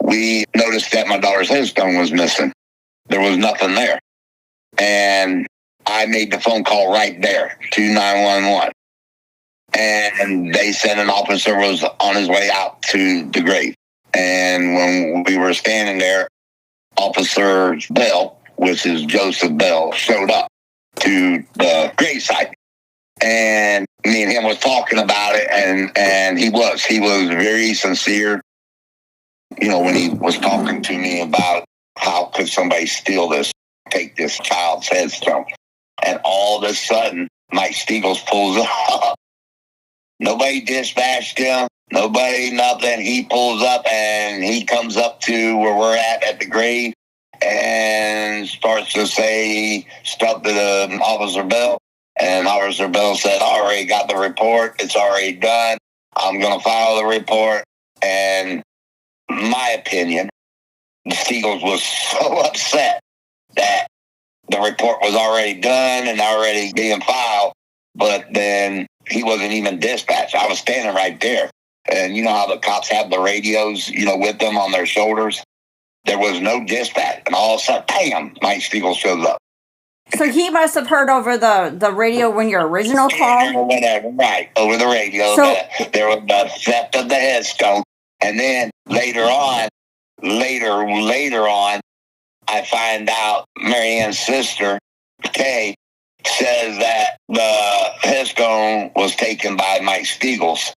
we noticed that my daughter's headstone was missing. There was nothing there. And I made the phone call right there to 911. And they said an officer was on his way out to the grave. And when we were standing there, Officer Bell, which is Joseph Bell, showed up to the gravesite. And me and him was talking about it, and he was very sincere, when he was talking to me about how could somebody steal this, take this child's headstone. And all of a sudden, Mike Steagles pulls up. Nobody dispatched him. Nobody, nothing. He pulls up and he comes up to where we're at the grave and starts to say stuff to the Officer Bell. And Officer Bell said, I already got the report. It's already done. I'm going to file the report. And my opinion, Steagles was so upset that the report was already done and already being filed, but then he wasn't even dispatched. I was standing right there. And you know how the cops have the radios, with them on their shoulders? There was no dispatch. And all of a sudden, bam, Mike Steagles shows up. So he must have heard over the radio when your original call? Or whatever, right, over the radio. That there was the theft of the headstone. And then later on, I find out Mary Ann's sister, Kay, says that the headstone was taken by Mike Steagles.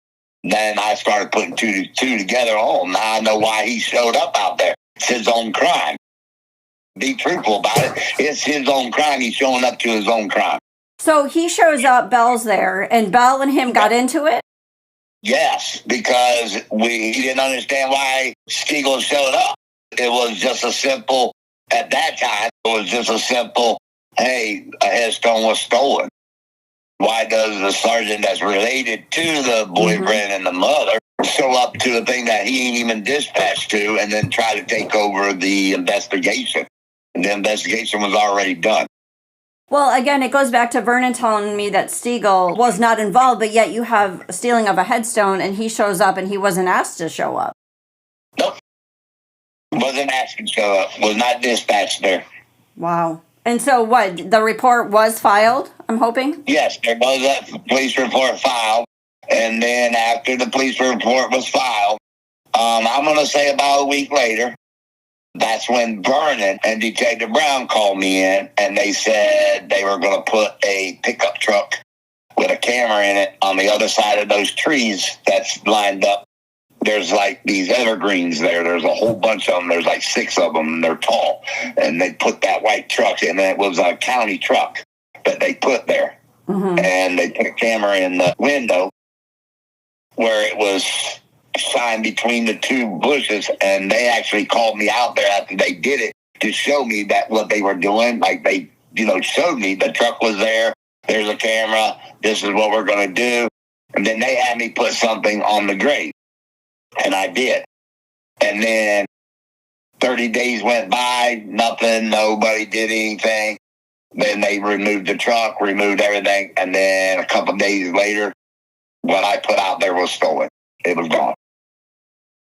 Then I started putting two together. Oh, now I know why he showed up out there. It's his own crime. be truthful about it. It's his own crime. He's showing up to his own crime. So he shows up, Belle's there, and Belle and him got into it? Yes, because he didn't understand why Stiegel showed up. It was just a simple, at that time, it was just a simple, hey, a headstone was stolen. Why does the sergeant that's related to the boyfriend and the mother show up to the thing that he ain't even dispatched to and then try to take over the investigation? And the investigation was already done. Well, again, it goes back to Vernon telling me that Stiegel was not involved, but yet you have a stealing of a headstone and he shows up and he wasn't asked to show up. Nope. Wasn't asked to show up. Was not dispatched there. Wow. And so what? The report was filed, I'm hoping? Yes, there was a police report filed. And then after the police report was filed, I'm going to say about a week later, that's when Vernon and Detective Brown called me in, and they said they were going to put a pickup truck with a camera in it on the other side of those trees that's lined up. There's like these evergreens there. There's a whole bunch of them. There's like 6 of them, and they're tall. And they put that white truck in, and it was a county truck that they put there. Mm-hmm. And they put a camera in the window where it was shine between the 2 bushes, and they actually called me out there after they did it to show me that what they were doing. Like they, showed me the truck was there. There's a camera. This is what we're going to do. And then they had me put something on the grave, and I did. And then 30 days went by, nothing, nobody did anything. Then they removed the truck, removed everything, and then a couple of days later, what I put out there was stolen. It was gone.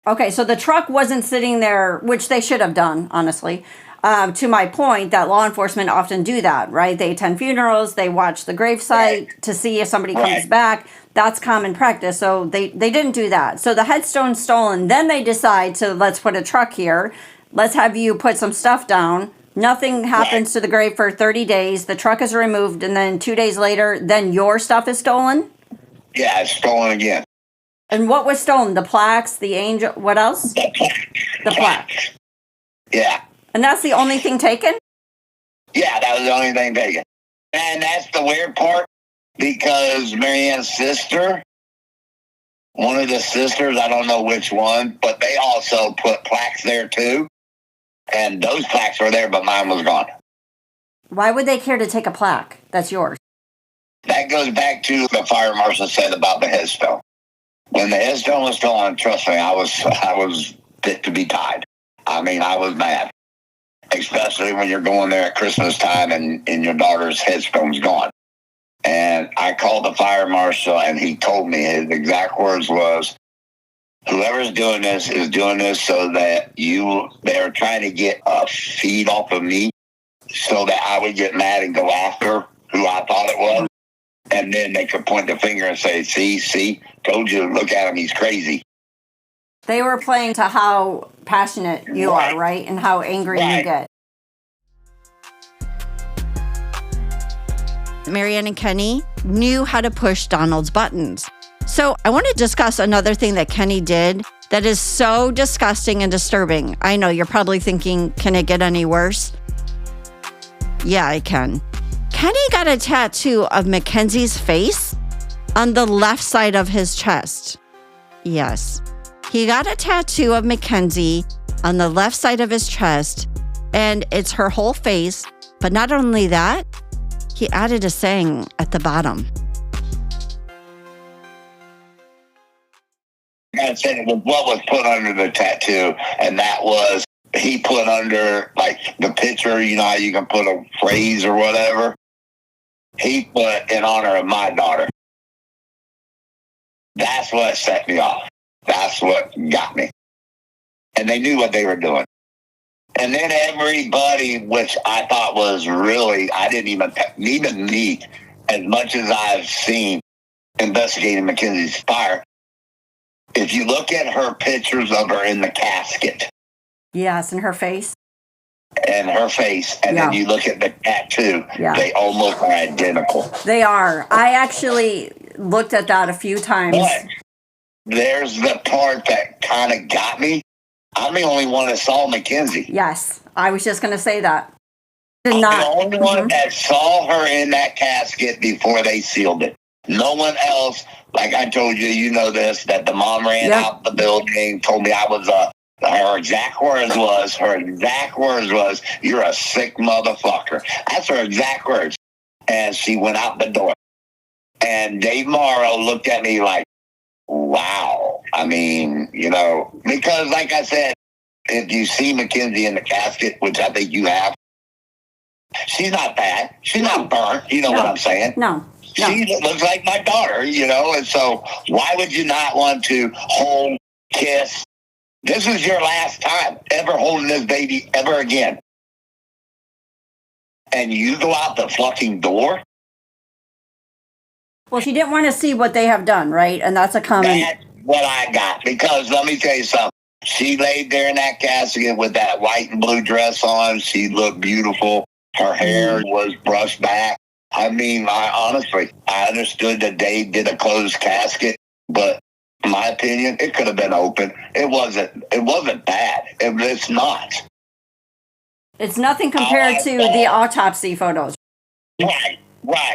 Okay, so the truck wasn't sitting there, which they should have done, honestly. To my point, that law enforcement often do that, right? They attend funerals, they watch the gravesite to see if somebody comes back. That's common practice. So they didn't do that. So the headstone's stolen. Then they decide to, let's put a truck here. Let's have you put some stuff down. Nothing happens to the grave for 30 days. The truck is removed. And then 2 days later, then your stuff is stolen? Yeah, it's stolen again. And what was stolen? The plaques, the angel, what else? The plaque. Yeah. And that's the only thing taken? Yeah, that was the only thing taken. And that's the weird part, because Marianne's sister, one of the sisters, I don't know which one, but they also put plaques there too. And those plaques were there, but mine was gone. Why would they care to take a plaque? That's yours. That goes back to the fire marshal said about the headstone. When the headstone was stolen, trust me, I was fit to be tied. I mean, I was mad. Especially when you're going there at Christmas time and your daughter's headstone's gone. And I called the fire marshal, and he told me, his exact words was, whoever's doing this is doing this so that they're trying to get a feed off of me so that I would get mad and go after who I thought it was. And then they could point the finger and say, see, told you, look at him, he's crazy. They were playing to how passionate you are, right? And how angry you get. Marianne and Kenny knew how to push Donald's buttons. So I want to discuss another thing that Kenny did that is so disgusting and disturbing. I know you're probably thinking, can it get any worse? Yeah, it can. Kenny got a tattoo of Mackenzie's face on the left side of his chest. Yes, he got a tattoo of Mackenzie on the left side of his chest, and it's her whole face. But not only that, he added a saying at the bottom. I said it was what was put under the tattoo, and that was he put under, like, the picture, how you can put a phrase or whatever. He put in honor of my daughter. That's what set me off. That's what got me. And they knew what they were doing. And then everybody, which I thought was really, I didn't even me, as much as I've seen investigating Mackenzie's fire, if you look at her pictures of her in the casket. Yes, and her face. And then you look at the tattoo, they almost are identical. They are. I actually looked at that a few times. But there's the part that kind of got me. I'm the only one that saw Mackenzie. Yes, I was just going to say that. I'm the only one that saw her in that casket before they sealed it. No one else, like I told you, you know this, that the mom ran out the building, told me I was her exact words was, "You're a sick motherfucker." That's her exact words. And she went out the door. And Dave Morrow looked at me like, wow. I mean, because like I said, if you see Mackenzie in the casket, which I think you have, she's not bad. She's not burnt. You know what I'm saying? No. She looks like my daughter, and so why would you not want to hold, kiss? This is your last time ever holding this baby ever again. And you go out the fucking door? Well, she didn't want to see what they have done, right? And that's a common... That's what I got. Because let me tell you something. She laid there in that casket with that white and blue dress on. She looked beautiful. Her hair was brushed back. I mean, honestly, I understood that they did a closed casket, but in my opinion, it could have been open. It wasn't bad. It's not. It's nothing compared to the autopsy photos. Right.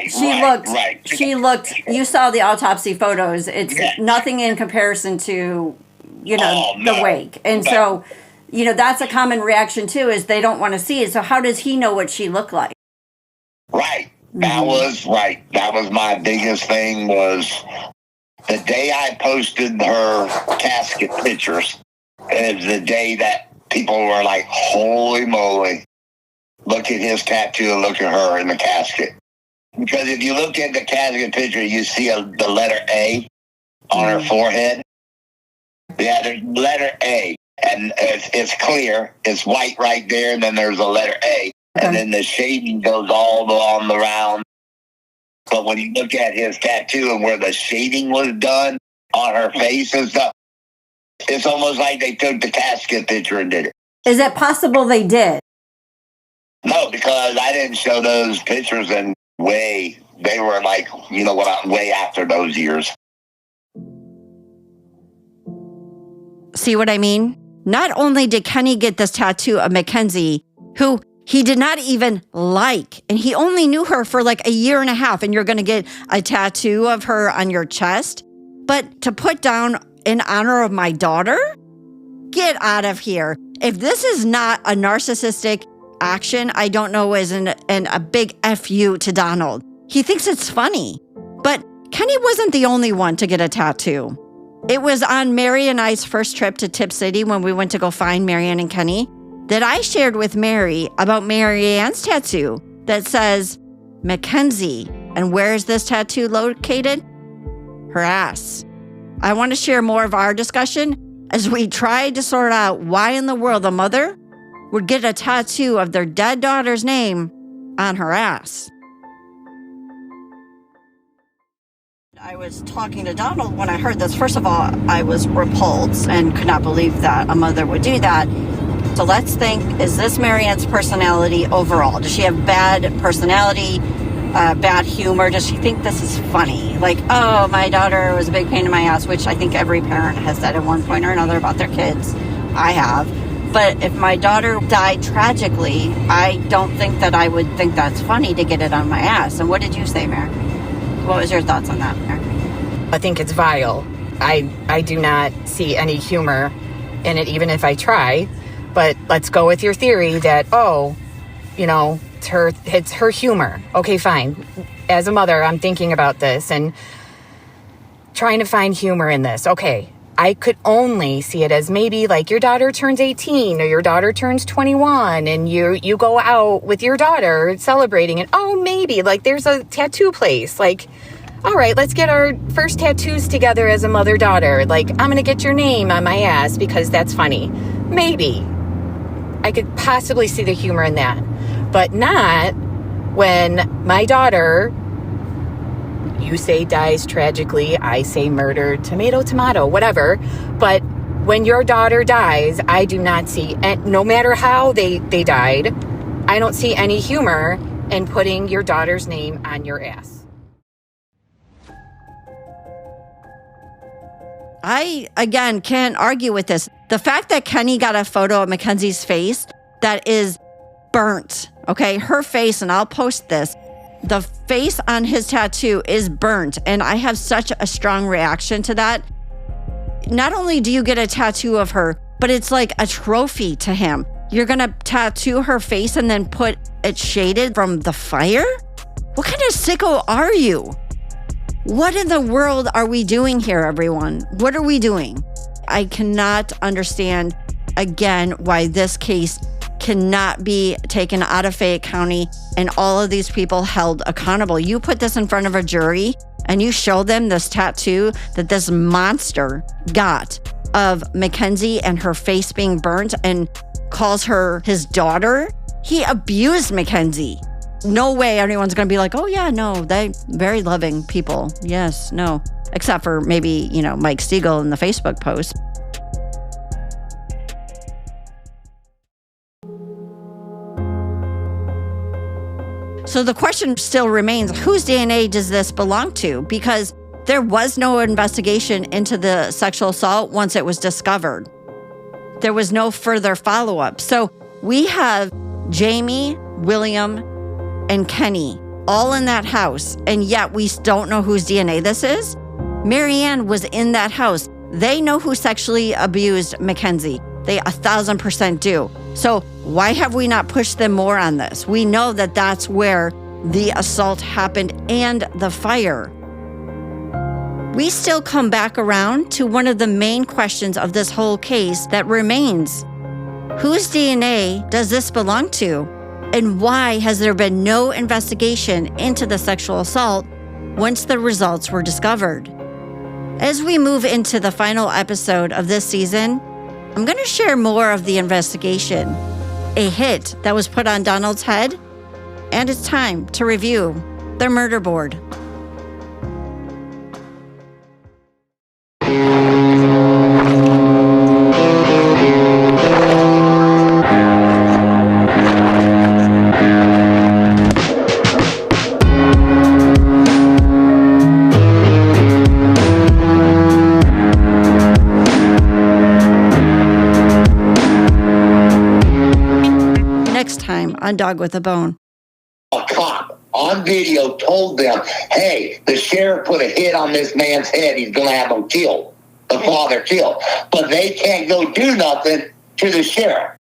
She looked, you saw the autopsy photos. It's nothing in comparison to, the wake. And so, that's a common reaction too, is they don't want to see it. So how does he know what she looked like? Right. That was right. That was my biggest thing, was the day I posted her casket pictures is the day that people were like, holy moly, look at his tattoo and look at her in the casket. Because if you look at the casket picture, you see the letter A on her forehead. Yeah, there's letter A, and it's clear. It's white right there, and then there's a letter A. And then the shading goes all along the round. But when you look at his tattoo and where the shading was done on her face and stuff, it's almost like they took the casket picture and did it. Is it possible they did? No, because I didn't show those pictures they were like, way after those years. See what I mean? Not only did Kenny get this tattoo of Mackenzie, who he did not even like, and he only knew her for like a year and a half, and you're going to get a tattoo of her on your chest, but to put down in honor of my daughter? Get out of here. If this is not a narcissistic action, I don't know, is a big FU to Donald. He thinks it's funny. But Kenny wasn't the only one to get a tattoo. It was on Mary and I's first trip to Tip City when we went to go find Marianne and Kenny that I shared with Mary about Marianne's tattoo that says Mackenzie. And where is this tattoo located? Her ass. I want to share more of our discussion as we tried to sort out why in the world a mother would get a tattoo of their dead daughter's name on her ass. I was talking to Donald when I heard this. First of all, I was repulsed and could not believe that a mother would do that. So let's think, is this Marianne's personality overall? Does she have bad personality, bad humor? Does she think this is funny? Like, oh, my daughter was a big pain in my ass, which I think every parent has said at one point or another about their kids. I have. But if my daughter died tragically, I don't think that I would think that's funny to get it on my ass. And what did you say, Mary? What was your thoughts on that, Mary? I think it's vile. I do not see any humor in it, even if I try. But let's go with your theory that, it's her humor. Okay, fine. As a mother, I'm thinking about this and trying to find humor in this. Okay, I could only see it as maybe like your daughter turns 18 or your daughter turns 21 and you go out with your daughter celebrating and maybe like there's a tattoo place. Like, all right, let's get our first tattoos together as a mother-daughter. Like, I'm going to get your name on my ass because that's funny. Maybe. I could possibly see the humor in that. But not when my daughter, you say dies tragically, I say murder, tomato, tomato, whatever. But when your daughter dies, I do not see, and no matter how they died, I don't see any humor in putting your daughter's name on your ass. I, again, can't argue with this. The fact that Kenny got a photo of Mackenzie's face, that is burnt, okay? Her face, and I'll post this, the face on his tattoo is burnt, and I have such a strong reaction to that. Not only do you get a tattoo of her, but it's like a trophy to him. You're gonna tattoo her face and then put it shaded from the fire? What kind of sicko are you? What in the world are we doing here, everyone? What are we doing? I cannot understand, again, why this case cannot be taken out of Fayette County and all of these people held accountable. You put this in front of a jury and you show them this tattoo that this monster got of Mackenzie and her face being burnt and calls her his daughter. He abused Mackenzie. No way anyone's going to be like, oh yeah, no, they very loving people. Yes, no. Except for maybe, Mike Siegel in the Facebook post. So the question still remains, whose DNA does this belong to? Because there was no investigation into the sexual assault once it was discovered. There was no further follow-up. So we have Jamie, William, and Kenny all in that house, and yet we don't know whose DNA this is. Marianne was in that house. They know who sexually abused Mackenzie. They 1,000% do. So why have we not pushed them more on this? We know that that's where the assault happened and the fire. We still come back around to one of the main questions of this whole case that remains. Whose DNA does this belong to? And why has there been no investigation into the sexual assault once the results were discovered? As we move into the final episode of this season, I'm going to share more of the investigation, a hit that was put on Donald's head, and it's time to review the murder board. On Dog with a Bone. A cop on video told them, hey, the sheriff put a hit on this man's head. He's going to have him killed, the father killed. But they can't go do nothing to the sheriff.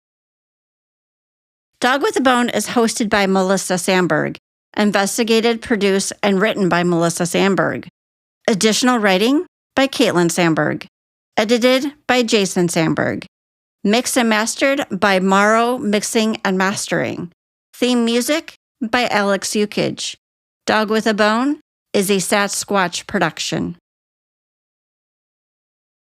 Dog with a Bone is hosted by Melissa Sandberg, investigated, produced, and written by Melissa Sandberg. Additional writing by Caitlin Sandberg. Edited by Jason Sandberg. Mixed and mastered by Morrow Mixing and Mastering. Theme music by Alex Yukich. Dog with a Bone is a Sasquatch production.